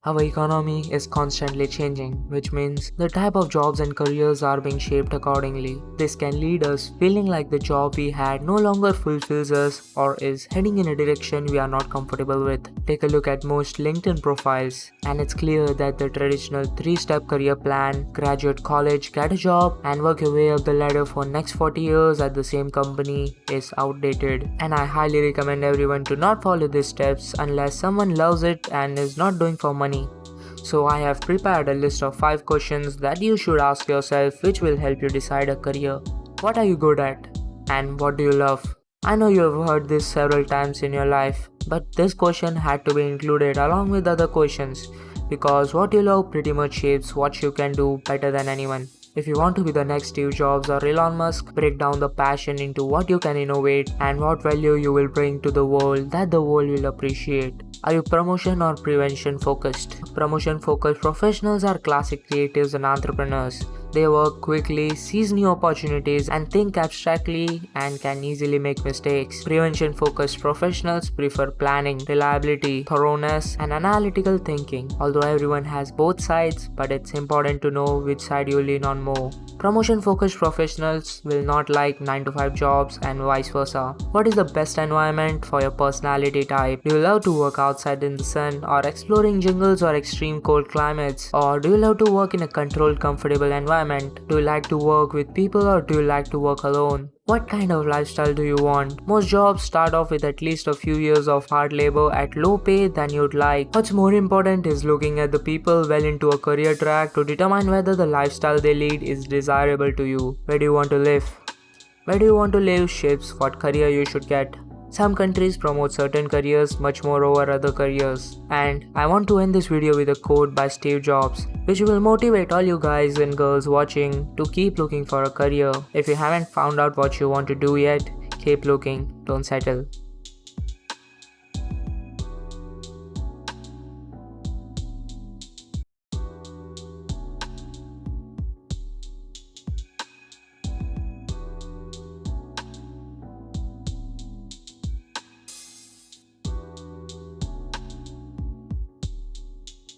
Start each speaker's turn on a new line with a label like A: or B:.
A: Our economy is constantly changing, which means the type of jobs and careers are being shaped accordingly. This can lead us feeling like the job we had no longer fulfills us or is heading in a direction we are not comfortable with. Take a look at most LinkedIn profiles, and it's clear that the traditional 3-step career plan, graduate college, get a job, and work your way up the ladder for next 40 years at the same company is outdated. And I highly recommend everyone to not follow these steps unless someone loves it and is not doing for money. So I have prepared a list of 5 questions that you should ask yourself which will help you decide a career. What are you good at? And what do you love? I know you have heard this several times in your life, but this question had to be included along with other questions because what you love pretty much shapes what you can do better than anyone. If you want to be the next Steve Jobs or Elon Musk, break down the passion into what you can innovate and what value you will bring to the world that the world will appreciate. Are you promotion or prevention focused? Promotion focused professionals are classic creatives and entrepreneurs. They work quickly, seize new opportunities, and think abstractly and can easily make mistakes. Prevention focused professionals prefer planning, reliability, thoroughness, and analytical thinking. Although everyone has both sides, but it's important to know which side you lean on more. Promotion focused professionals will not like 9 to 5 jobs and vice versa. What is the best environment for your personality type? Do you love to work outside in the sun or exploring jungles or extreme cold climates? Or do you love to work in a controlled, comfortable environment? Do you like to work with people or do you like to work alone? What kind of lifestyle do you want? Most jobs start off with at least a few years of hard labor at low pay than you'd like. What's more important is looking at the people well into a career track to determine whether the lifestyle they lead is desirable to you. Where do you want to live? Where do you want to live shapes what career you should get. Some countries promote certain careers much more over other careers. And I want to end this video with a quote by Steve Jobs, which will motivate all you guys and girls watching to keep looking for a career. If you haven't found out what you want to do yet, keep looking, don't settle.